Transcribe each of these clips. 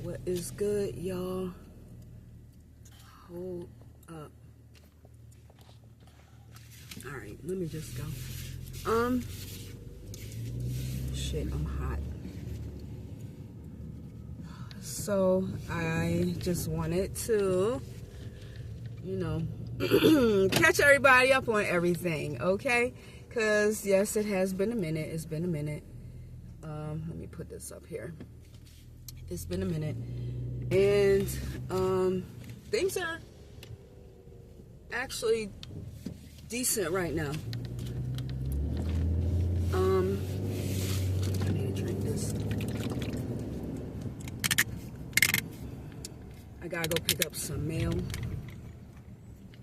What is good, y'all? Hold up. Alright, let me just go. Shit, I'm hot. So, I just wanted to, catch everybody up on everything, okay? Because, yes, it has been a minute. It's been a minute. Let me put this up here. It's been a minute. And, things are actually decent right now. I need to drink this. I gotta go pick up some mail.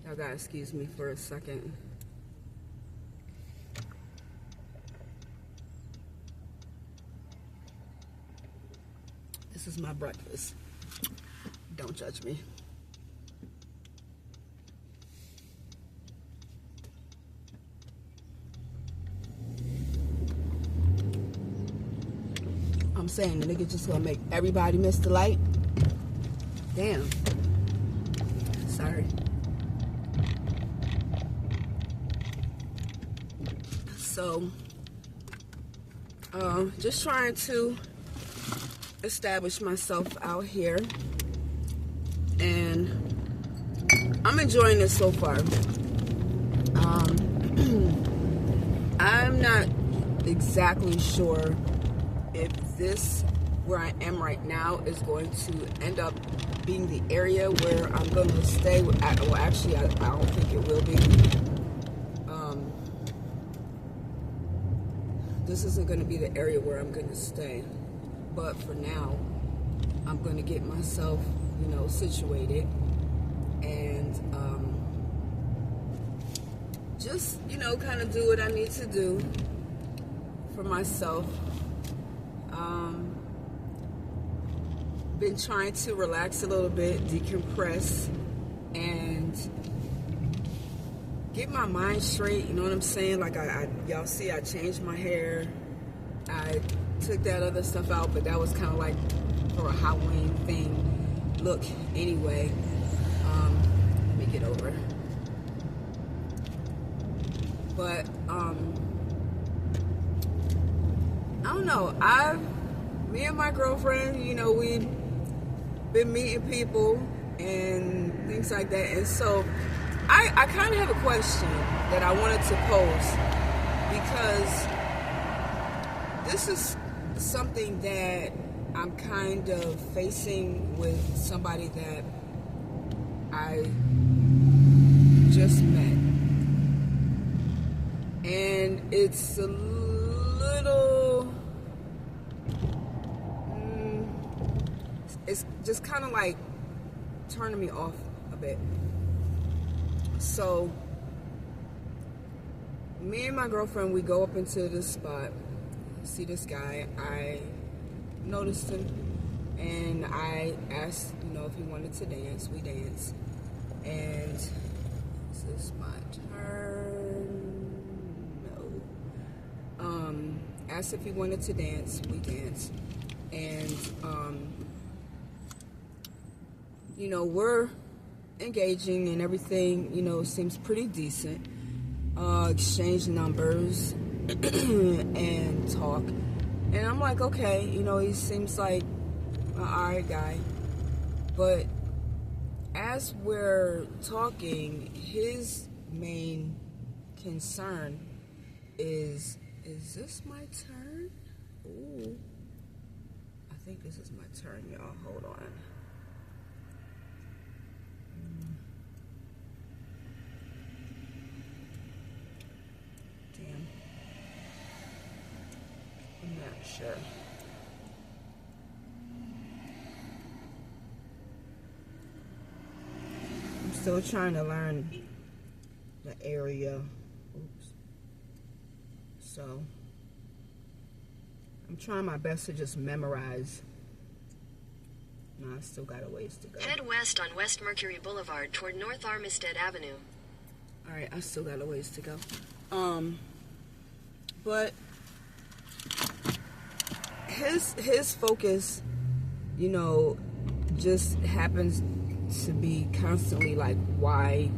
Y'all gotta excuse me for a second. This is my breakfast. Don't judge me. I'm saying the nigga just gonna make everybody miss the light. Damn. Sorry. So, just trying to establish myself out here, and I'm enjoying this so far. I'm not exactly sure if this, where I am right now, is going to end up being the area where I'm going to stay. Well, actually, I don't think it will be. This isn't going to be the area where I'm going to stay. But for now, I'm going to get myself, situated. And just, kind of do what I need to do for myself. Been trying to relax a little bit, decompress, and get my mind straight. You know what I'm saying? Like y'all see, I changed my hair. I took that other stuff out, but that was kind of like for a Halloween thing look anyway. Let me get over. But I don't know. Me and my girlfriend, we've been meeting people and things like that, and so I kind of have a question that I wanted to pose, because this is something that I'm kind of facing with somebody that I just met, and it's a little, it's just kind of like turning me off a bit. So me and my girlfriend, we go up into this spot, see this guy. I noticed him, and I asked, if he wanted to dance. We danced, and this is my turn. No. Asked if he wanted to dance. We danced, and we're engaging and everything. Seems pretty decent. Exchange numbers and talk. And I'm like, okay, he seems like an alright guy. But as we're talking, his main concern is this my turn? Ooh. I think this is my turn, y'all. Hold on. Damn. I'm not sure. I'm still trying to learn the area. Oops. So I'm trying my best to just memorize. No, I still got a ways to go. Head west on West Mercury Boulevard toward North Armistead Avenue. Alright, I still got a ways to go. But his focus, you know, just happens to be constantly like, why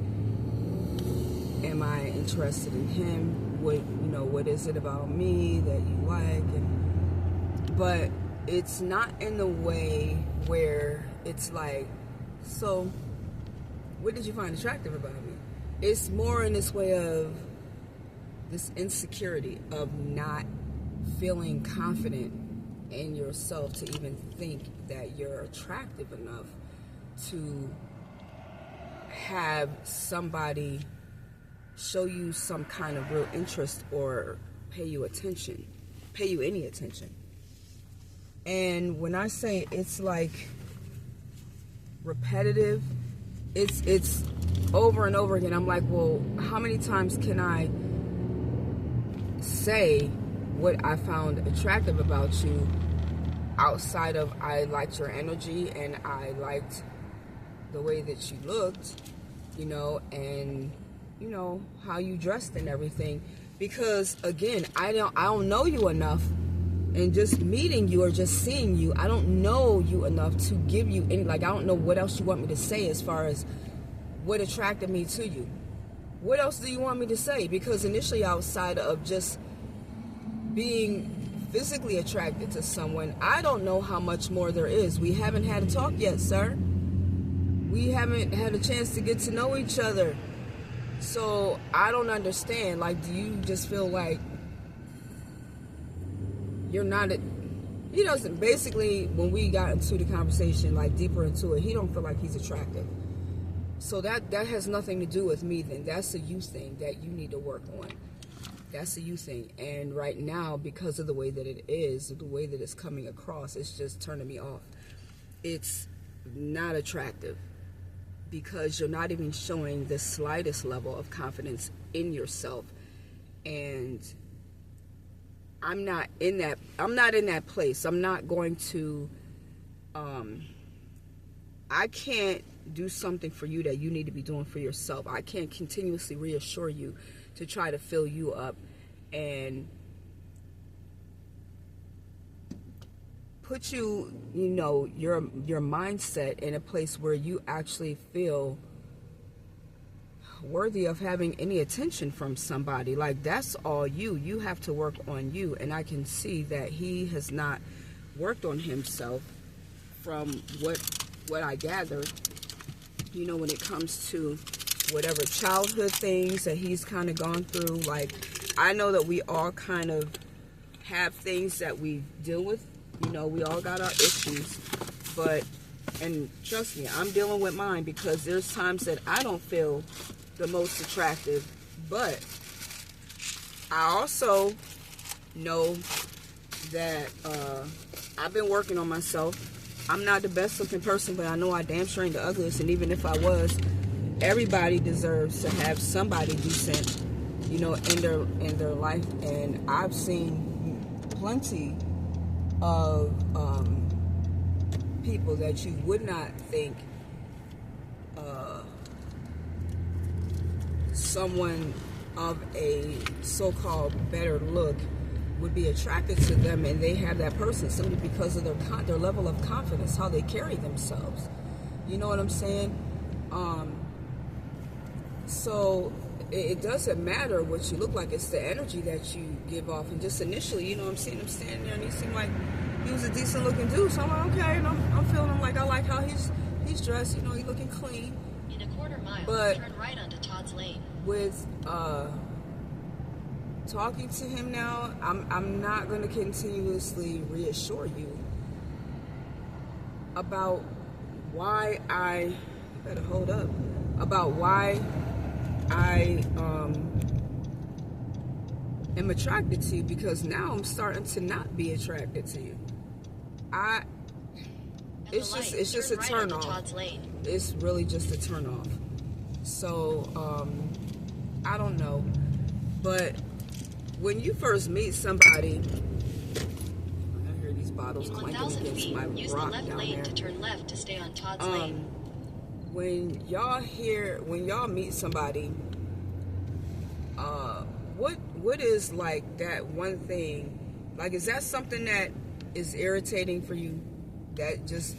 am I interested in him? What is it about me that you like? But it's not in the way where it's like, so what did you find attractive about me? It's more in this way of this insecurity of not feeling confident in yourself to even think that you're attractive enough to have somebody show you some kind of real interest or pay you any attention. And when I say it's like repetitive, it's over and over again. I'm like, well, how many times can I say what I found attractive about you outside of I liked your energy and I liked the way that you looked, and how you dressed and everything? Because again, I don't know you enough, and just meeting you or just seeing you, I don't know you enough to give you any, I don't know what else you want me to say as far as what attracted me to you. What else do you want me to say? Because initially, outside of just being physically attracted to someone, I don't know how much more there is. We haven't had a talk yet, sir. We haven't had a chance to get to know each other. So I don't understand. Do you just feel like you're not he doesn't, basically, when we got into the conversation, deeper into it, he don't feel like he's attractive. So that has nothing to do with me then. That's a you thing that you need to work on. That's a you thing. And right now, because of the way that it is, the way that it's coming across, it's just turning me off. It's not attractive because you're not even showing the slightest level of confidence in yourself. And I'm not in that place. I'm not going to I can't do something for you that you need to be doing for yourself. I can't continuously reassure you to try to fill you up and put you, your mindset in a place where you actually feel worthy of having any attention from somebody. That's all you. You have to work on you. And I can see that he has not worked on himself from what I gathered, when it comes to whatever childhood things that he's kind of gone through. I know that we all kind of have things that we deal with. We all got our issues. And trust me, I'm dealing with mine because there's times that I don't feel the most attractive. But I also know that I've been working on myself. I'm not the best looking person, but I know I damn sure ain't the ugliest. And even if I was, everybody deserves to have somebody decent, in their life. And I've seen plenty of people that you would not think someone of a so-called better look would be attracted to them, and they have that person simply because of their level of confidence, how they carry themselves. You know what I'm saying? So it doesn't matter what you look like. It's the energy that you give off. And just initially, I'm seeing him standing there, and he seemed like he was a decent looking dude. So I'm like, okay, and I'm feeling him. I like how he's dressed. He looking clean. In a quarter mile, but turn right onto Todd's Lane. With talking to him now, I'm not going to continuously reassure you about why I am attracted to you, because now I'm starting to not be attracted to you. It's just a turn off. It's really just a turn off. So I don't know, but when you first meet somebody, I hear these bottles clanking against my rock down there. To turn left to stay on Todd's Lane. When y'all meet somebody, what is that one thing? Is that something that is irritating for you, that just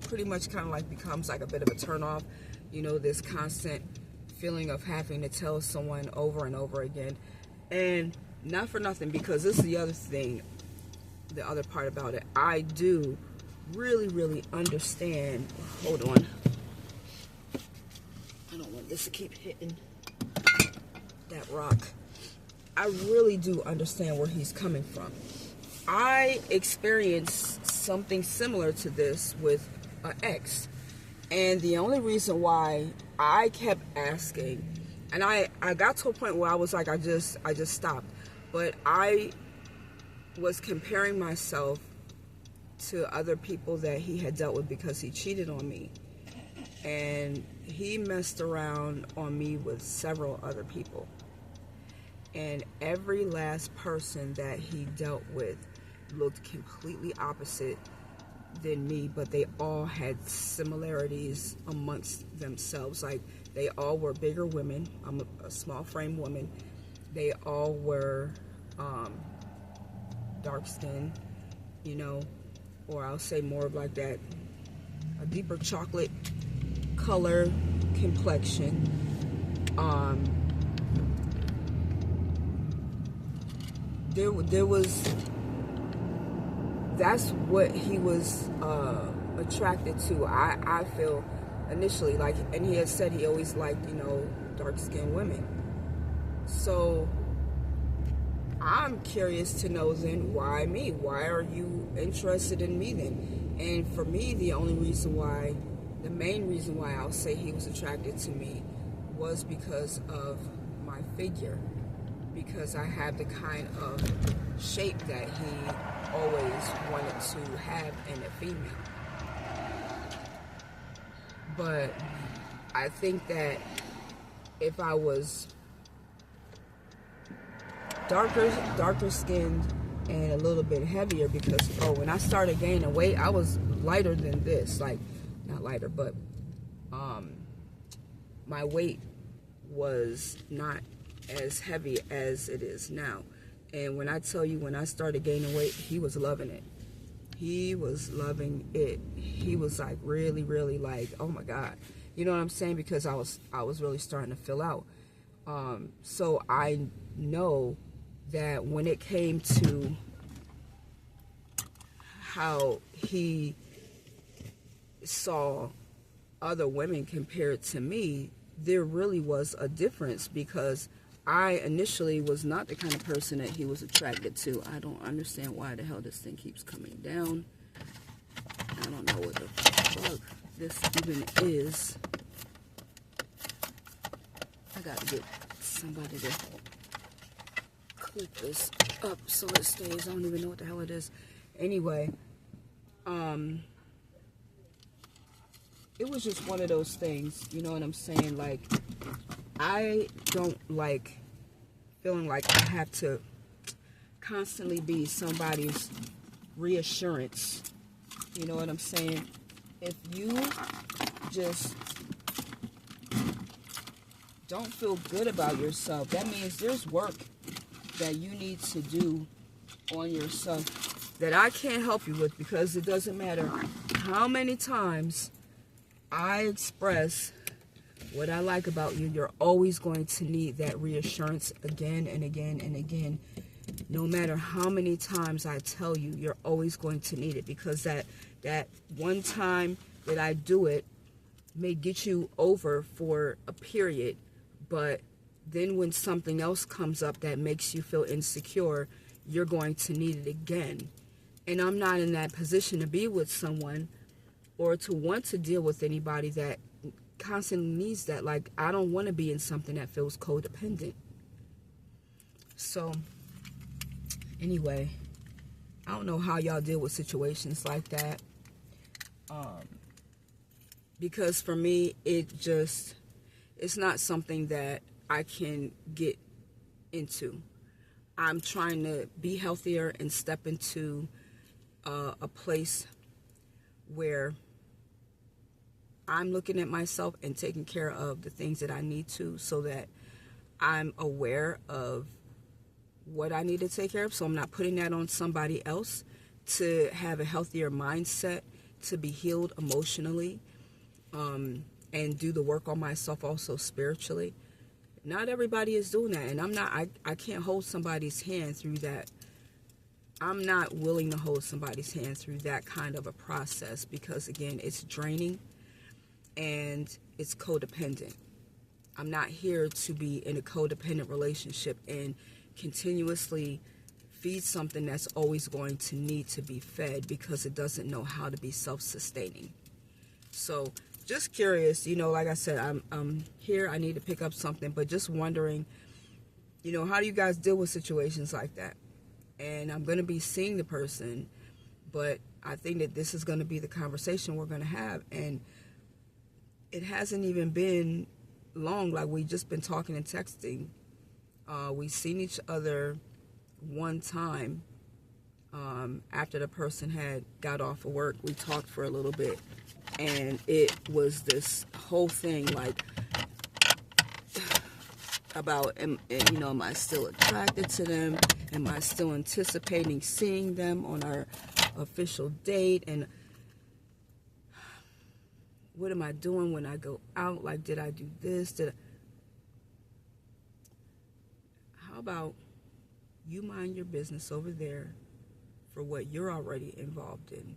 pretty much kind of like becomes like a bit of a turn off. This constant feeling of having to tell someone over and over again. And not for nothing, because this is the other thing, the other part about it. I do really, really understand. Hold on. I don't want this to keep hitting that rock. I really do understand where he's coming from. I experienced something similar to this with an ex. And the only reason why I kept asking, and I got to a point where I was like, I just stopped. But I was comparing myself to other people that he had dealt with, because he cheated on me. And he messed around on me with several other people. And every last person that he dealt with looked completely opposite than me, but they all had similarities amongst themselves. Like, they all were bigger women. I'm a small frame woman. They all were dark skinned, or I'll say more of like that, a deeper chocolate color complexion. There was, that's what he was attracted to. I feel initially, like, and he had said he always liked, dark skinned women. So I'm curious to know then, why me? Why are you interested in me then? And for me, the main reason why I'll say he was attracted to me was because of my figure. Because I have the kind of shape that he always wanted to have in a female. But I think that if I was darker skinned and a little bit heavier, because when I started gaining weight, I was lighter than this, like, not lighter, but my weight was not as heavy as it is now. And when I tell you, when I started gaining weight, he was loving it. He was loving it. He was like really, really like, oh my God. You know what I'm saying? Because I was really starting to fill out. So I know that when it came to how he saw other women compared to me, there really was a difference, because I initially was not the kind of person that he was attracted to. I don't understand why the hell this thing keeps coming down. I don't know what the fuck this even is. I gotta get somebody to clip this up so it stays. I don't even know what the hell it is. Anyway, it was just one of those things, you know what I'm saying? Like, I don't like feeling like I have to constantly be somebody's reassurance. You know what I'm saying? If you just don't feel good about yourself, that means there's work that you need to do on yourself that I can't help you with, because it doesn't matter how many times I express what I like about you, you're always going to need that reassurance again and again and again. No matter how many times I tell you, you're always going to need it, because that one time that I do it may get you over for a period, but then when something else comes up that makes you feel insecure, you're going to need it again. And I'm not in that position to be with someone or to want to deal with anybody that constantly needs that. Like, I don't want to be in something that feels codependent. So anyway, I don't know how y'all deal with situations like that, because for me, it's not something that I can get into. I'm trying to be healthier and step into a place where I'm looking at myself and taking care of the things that I need to, so that I'm aware of what I need to take care of, so I'm not putting that on somebody else. to have a healthier mindset, to be healed emotionally, and do the work on myself also spiritually. Not everybody is doing that, and I can't hold somebody's hand through that. I'm not willing to hold somebody's hand through that kind of a process, because again, it's draining and it's codependent. I'm not here to be in a codependent relationship and continuously feed something that's always going to need to be fed because it doesn't know how to be self-sustaining. So just curious, like I said, I'm here, I need to pick up something, but just wondering, how do you guys deal with situations like that? And I'm going to be seeing the person, but I think that this is going to be the conversation we're going to have. And it hasn't even been long, like we've just been talking and texting. We've seen each other one time after the person had got off of work. We talked for a little bit, and it was this whole thing like about, am I still attracted to them? Am I still anticipating seeing them on our official date? And what am I doing when I go out? Like, did I do this? How about you mind your business over there for what you're already involved in,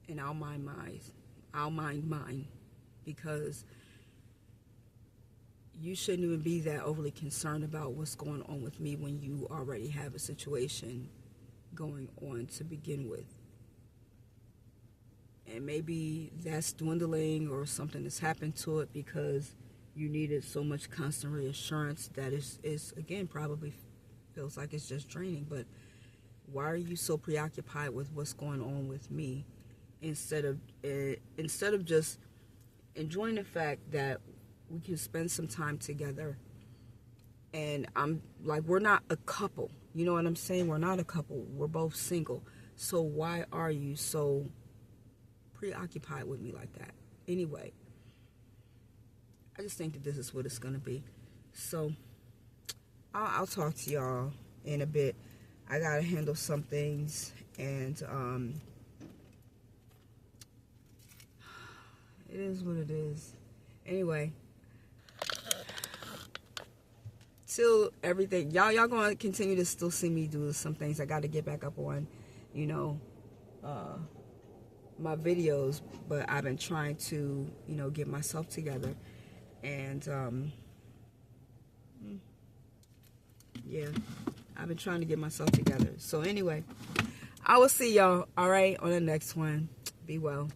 and I'll mind mine, because you shouldn't even be that overly concerned about what's going on with me when you already have a situation going on to begin with. And maybe that's dwindling, or something that's happened to it because you needed so much constant reassurance that is again, probably feels like it's just draining. But why are you so preoccupied with what's going on with me instead of just enjoying the fact that we can spend some time together? And I'm like, we're not a couple. You know what I'm saying? We're not a couple. We're both single. So why are you so preoccupied with me like that? Anyway, I just think that this is what it's going to be. So I'll talk to y'all in a bit. I got to handle some things, and it is what it is. Anyway, till everything, y'all gonna continue to still see me do some things. I got to get back up on, my videos, but I've been trying to, get myself together, and yeah, I've been trying to get myself together. So anyway, I will see y'all, all right, on the next one. Be well.